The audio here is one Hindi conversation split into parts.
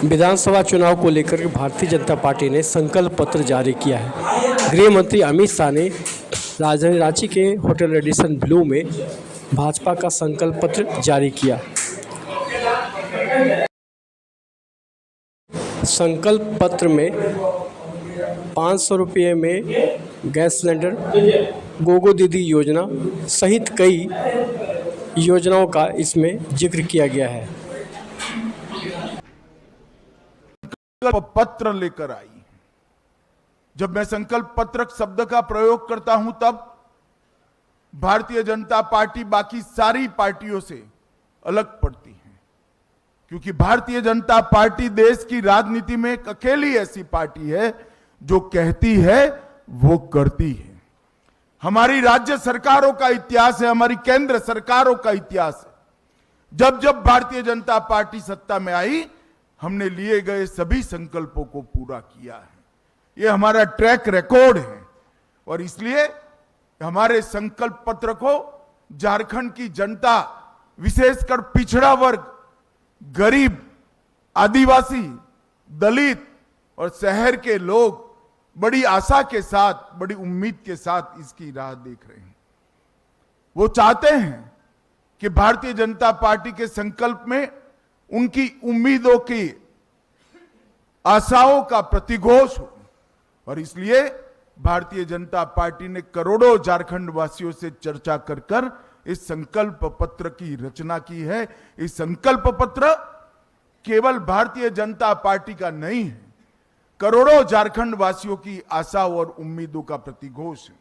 विधानसभा चुनाव को लेकर भारतीय जनता पार्टी ने संकल्प पत्र जारी किया है। गृह मंत्री अमित शाह ने राजधानी रांची के होटल रेडिसन ब्लू में भाजपा का संकल्प पत्र जारी किया। संकल्प पत्र में 500 रुपये में गैस सिलेंडर, गोगो दीदी योजना सहित कई योजनाओं का इसमें जिक्र किया गया है। संकल्प पत्र लेकर आई। जब मैं संकल्प पत्र शब्द का प्रयोग करता हूं तब भारतीय जनता पार्टी बाकी सारी पार्टियों से अलग पड़ती है, क्योंकि भारतीय जनता पार्टी देश की राजनीति में एक अकेली ऐसी पार्टी है जो कहती है वो करती है। हमारी राज्य सरकारों का इतिहास है, हमारी केंद्र सरकारों का इतिहास है। जब जब भारतीय जनता पार्टी सत्ता में आई, हमने लिए गए सभी संकल्पों को पूरा किया है। यह हमारा ट्रैक रिकॉर्ड है और इसलिए हमारे संकल्प पत्र को झारखंड की जनता, विशेषकर पिछड़ा वर्ग, गरीब, आदिवासी, दलित और शहर के लोग बड़ी आशा के साथ, बड़ी उम्मीद के साथ इसकी राह देख रहे हैं। वो चाहते हैं कि भारतीय जनता पार्टी के संकल्प में उनकी उम्मीदों की, आशाओं का प्रतिघोष हो और इसलिए भारतीय जनता पार्टी ने करोड़ों झारखंड वासियों से चर्चा कर इस संकल्प पत्र की रचना की है। इस संकल्प पत्र केवल भारतीय जनता पार्टी का नहीं है, करोड़ों झारखंड वासियों की आशाओं और उम्मीदों का प्रतिघोष है।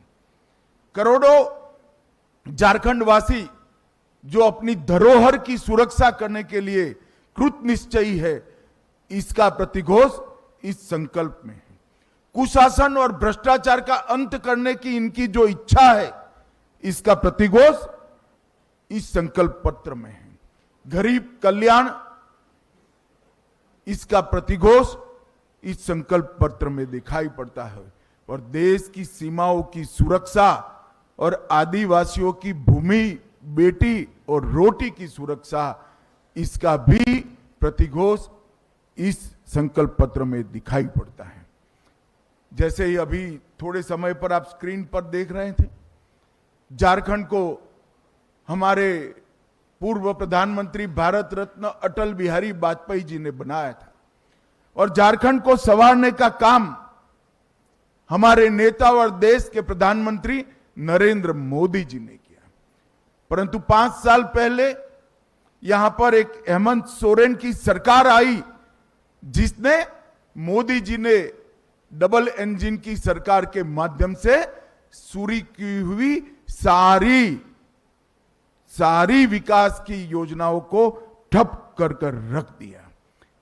करोड़ों झारखंड वासी जो अपनी धरोहर की सुरक्षा करने के लिए कृत निश्चयी है, इसका प्रतिघोष इस संकल्प में है। कुशासन और भ्रष्टाचार का अंत करने की इनकी जो इच्छा है, इसका प्रतिघोष इस संकल्प पत्र में है। गरीब कल्याण, इसका प्रतिघोष इस संकल्प पत्र में दिखाई पड़ता है और देश की सीमाओं की सुरक्षा और आदिवासियों की भूमि, बेटी और रोटी की सुरक्षा, इसका भी प्रतिघोष इस संकल्प पत्र में दिखाई पड़ता है। जैसे ही अभी थोड़े समय पर आप स्क्रीन पर देख रहे थे, झारखंड को हमारे पूर्व प्रधानमंत्री भारत रत्न अटल बिहारी वाजपेयी जी ने बनाया था और झारखंड को संवारने का काम हमारे नेता और देश के प्रधानमंत्री नरेंद्र मोदी जी ने किया। परंतु 5 साल पहले यहां पर एक हेमंत सोरेन की सरकार आई, जिसने मोदी जी ने डबल इंजन की सरकार के माध्यम से शुरू की हुई सारी विकास की योजनाओं को ठप कर रख दिया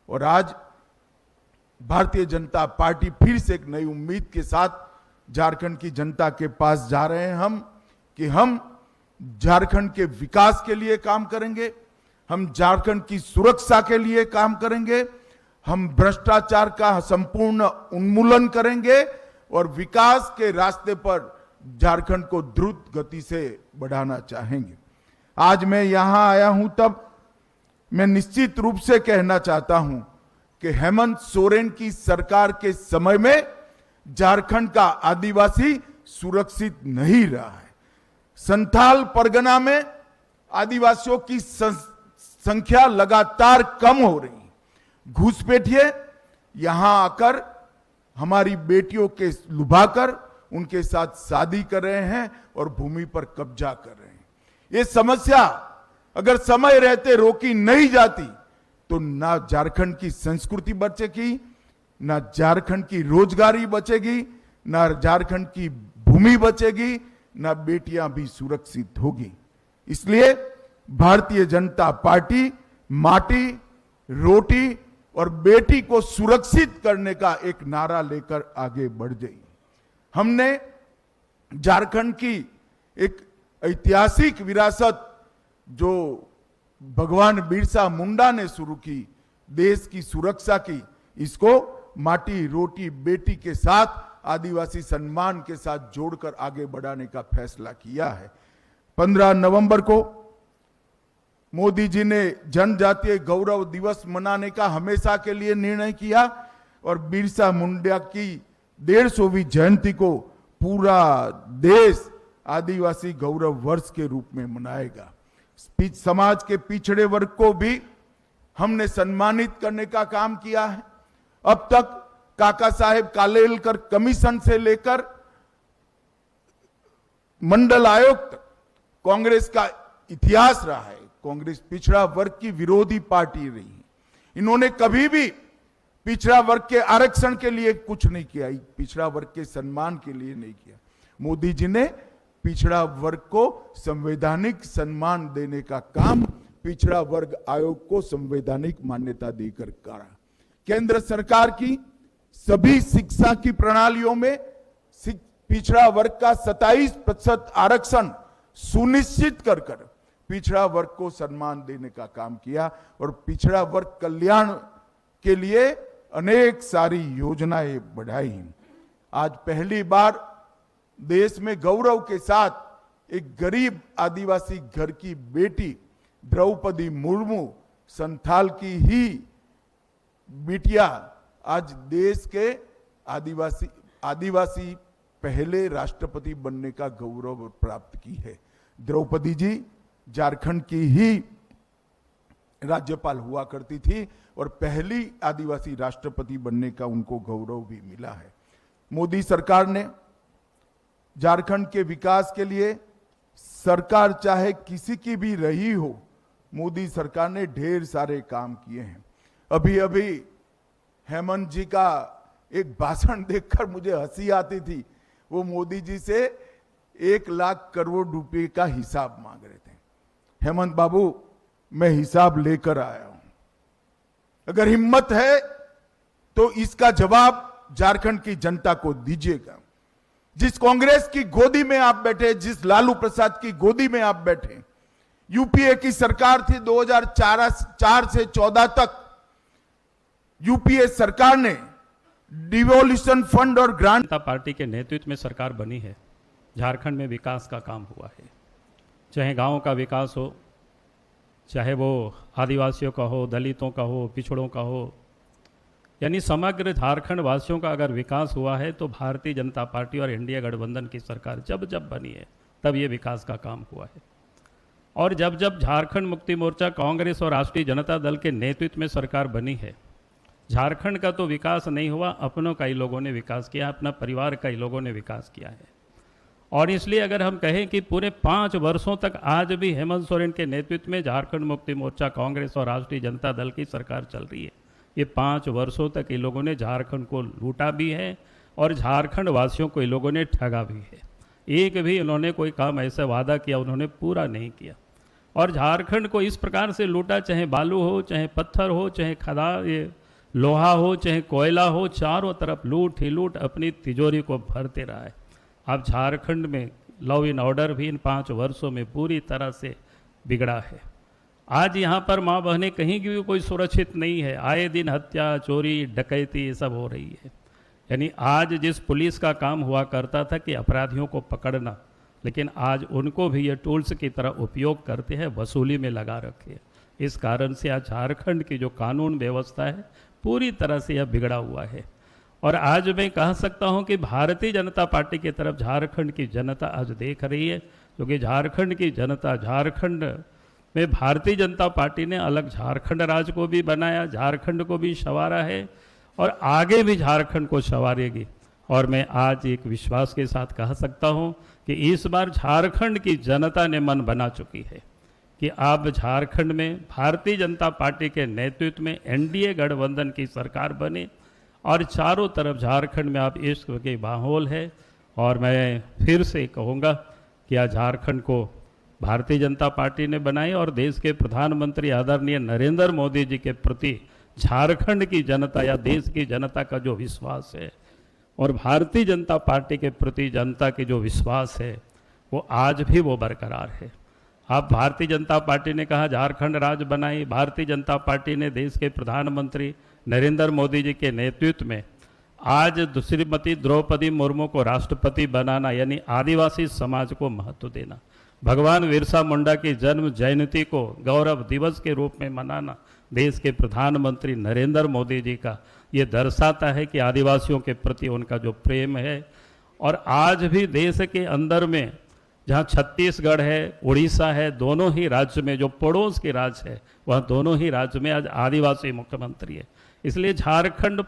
और आज भारतीय जनता पार्टी फिर से एक नई उम्मीद के साथ झारखंड की जनता के पास जा रहे हैं कि हम झारखंड के विकास के लिए काम करेंगे, हम झारखंड की सुरक्षा के लिए काम करेंगे, हम भ्रष्टाचार का संपूर्ण उन्मूलन करेंगे और विकास के रास्ते पर झारखंड को द्रुत गति से बढ़ाना चाहेंगे। आज मैं यहां आया हूं तब मैं निश्चित रूप से कहना चाहता हूं कि हेमंत सोरेन की सरकार के समय में झारखंड का आदिवासी सुरक्षित नहीं रहा है। संथाल परगना में आदिवासियों की संख्या लगातार कम हो रही है। घुसपैठिए यहां आकर हमारी बेटियों के लुभाकर उनके साथ शादी कर रहे हैं और भूमि पर कब्जा कर रहे हैं। ये समस्या अगर समय रहते रोकी नहीं जाती तो ना झारखंड की संस्कृति बचेगी, ना झारखंड की रोजगारी बचेगी, ना झारखंड की भूमि बचेगी, ना बेटियां भी सुरक्षित होगी। इसलिए भारतीय जनता पार्टी माटी, रोटी और बेटी को सुरक्षित करने का एक नारा लेकर आगे बढ़ गई। हमने झारखंड की एक ऐतिहासिक विरासत जो भगवान बिरसा मुंडा ने शुरू की, देश की सुरक्षा की, इसको माटी, रोटी, बेटी के साथ आदिवासी सम्मान के साथ जोड़कर आगे बढ़ाने का फैसला किया है। 15 नवंबर को मोदी जी ने जनजातीय गौरव दिवस मनाने का हमेशा के लिए निर्णय किया और बिरसा मुंडा की 150वीं जयंती को पूरा देश आदिवासी गौरव वर्ष के रूप में मनाएगा। समाज के पिछड़े वर्ग को भी हमने सम्मानित करने का काम किया है। अब तक काका साहेब कालेलकर कमीशन से लेकर मंडल आयोग तक कांग्रेस का इतिहास रहा है। कांग्रेस पिछड़ा वर्ग की विरोधी पार्टी रही है। इन्होंने कभी भी पिछड़ा वर्ग के आरक्षण के लिए कुछ नहीं किया, पिछड़ा वर्ग के सम्मान के लिए नहीं किया। मोदी जी ने पिछड़ा वर्ग को संवैधानिक सम्मान देने का काम पिछड़ा वर्ग आयोग को संवैधानिक मान्यता देकर करा। केंद्र सरकार की सभी शिक्षा की प्रणालियों में पिछड़ा वर्ग का 27% आरक्षण सुनिश्चित कर पिछड़ा वर्ग को सम्मान देने का काम किया और पिछड़ा वर्ग कल्याण के लिए अनेक सारी योजनाएं बढ़ाई। आज पहली बार देश में गौरव के साथ एक गरीब आदिवासी घर की बेटी द्रौपदी मुर्मू, संथाल की ही बिटिया, आज देश के आदिवासी पहले राष्ट्रपति बनने का गौरव प्राप्त की है। द्रौपदी जी झारखंड की ही राज्यपाल हुआ करती थी और पहली आदिवासी राष्ट्रपति बनने का उनको गौरव भी मिला है। मोदी सरकार ने झारखंड के विकास के लिए, सरकार चाहे किसी की भी रही हो, मोदी सरकार ने ढेर सारे काम किए हैं। अभी अभी हेमंत जी का एक भाषण देखकर मुझे हंसी आती थी। वो मोदी जी से 1 लाख करोड़ रुपए का हिसाब मांग रहे थे। हेमंत बाबू, मैं हिसाब लेकर आया हूं, अगर हिम्मत है तो इसका जवाब झारखंड की जनता को दीजिएगा। जिस कांग्रेस की गोदी में आप बैठे, जिस लालू प्रसाद की गोदी में आप बैठे, यूपीए की सरकार थी 2004 से 14 तक। यूपीए सरकार ने डिवोल्यूशन फंड और ग्रांट, जनता पार्टी के नेतृत्व में सरकार बनी है। झारखंड में विकास का काम हुआ है, चाहे गांव का विकास हो, चाहे वो आदिवासियों का हो, दलितों का हो, पिछड़ों का हो, यानी समग्र झारखंड वासियों का अगर विकास हुआ है तो भारतीय जनता पार्टी और इंडिया गठबंधन की सरकार जब जब बनी है तब ये विकास का काम हुआ है। और जब जब झारखंड मुक्ति मोर्चा, कांग्रेस और राष्ट्रीय जनता दल के नेतृत्व में सरकार बनी है, झारखंड का तो विकास नहीं हुआ, अपनों का ही लोगों ने विकास किया, अपना परिवार का ही लोगों ने विकास किया है। और इसलिए अगर हम कहें कि पूरे 5 वर्षों तक आज भी हेमंत सोरेन के नेतृत्व में झारखंड मुक्ति मोर्चा, कांग्रेस और राष्ट्रीय जनता दल की सरकार चल रही है, ये 5 वर्षों तक ये लोगों ने झारखंड को लूटा भी है और झारखंड वासियों को ये लोगों ने ठगा भी है। एक भी इन्होंने कोई काम ऐसा वादा किया उन्होंने पूरा नहीं किया और झारखंड को इस प्रकार से लूटा, चाहे बालू हो, चाहे पत्थर हो, चाहे ये लोहा हो, चाहे कोयला हो, चारों तरफ लूट ही लूट अपनी तिजोरी को भरते रहा है। अब झारखंड में लॉ एंड ऑर्डर भी इन 5 वर्षों में पूरी तरह से बिगड़ा है। आज यहाँ पर माँ बहनें कहीं की भी कोई सुरक्षित नहीं है, आए दिन हत्या, चोरी, डकैती ये सब हो रही है। यानी आज जिस पुलिस का काम हुआ करता था कि अपराधियों को पकड़ना, लेकिन आज उनको भी ये टूल्स की तरह उपयोग करते हैं, वसूली में लगा रखे हैं। इस कारण से आज झारखंड की जो कानून व्यवस्था है पूरी तरह से यह बिगड़ा हुआ है। और आज मैं कह सकता हूं कि भारतीय जनता पार्टी की तरफ झारखंड की जनता आज देख रही है, क्योंकि झारखंड की जनता, झारखंड में भारतीय जनता पार्टी ने अलग झारखंड राज्य को भी बनाया, झारखंड को भी संवारा है और आगे भी झारखंड को संवारेगी। और मैं आज एक विश्वास के साथ कह सकता हूं कि इस बार झारखंड की जनता ने मन बना चुकी है कि अब झारखंड में भारतीय जनता पार्टी के नेतृत्व में एनडीए गठबंधन की सरकार बने और चारों तरफ झारखंड में अब इश्क के माहौल है। और मैं फिर से कहूँगा कि आज झारखंड को भारतीय जनता पार्टी ने बनाई और देश के प्रधानमंत्री आदरणीय नरेंद्र मोदी जी के प्रति झारखंड की जनता या देश की जनता का जो विश्वास है और भारतीय जनता पार्टी के प्रति जनता की जो विश्वास है वो आज भी वो बरकरार है। अब भारतीय जनता पार्टी ने कहा झारखंड राज्य बनाई, भारतीय जनता पार्टी ने देश के प्रधानमंत्री नरेंद्र मोदी जी के नेतृत्व में आज श्रीमती द्रौपदी मुर्मू को राष्ट्रपति बनाना, यानी आदिवासी समाज को महत्व देना, भगवान बिरसा मुंडा की जन्म जयंती को गौरव दिवस के रूप में मनाना देश के प्रधानमंत्री नरेंद्र मोदी जी का ये दर्शाता है कि आदिवासियों के प्रति उनका जो प्रेम है। और आज भी देश के अंदर में जहाँ छत्तीसगढ़ है, उड़ीसा है, दोनों ही राज्य में जो पड़ोस के राज्य है वह दोनों ही राज्य में आज आदिवासी मुख्यमंत्री है। इसलिए झारखंड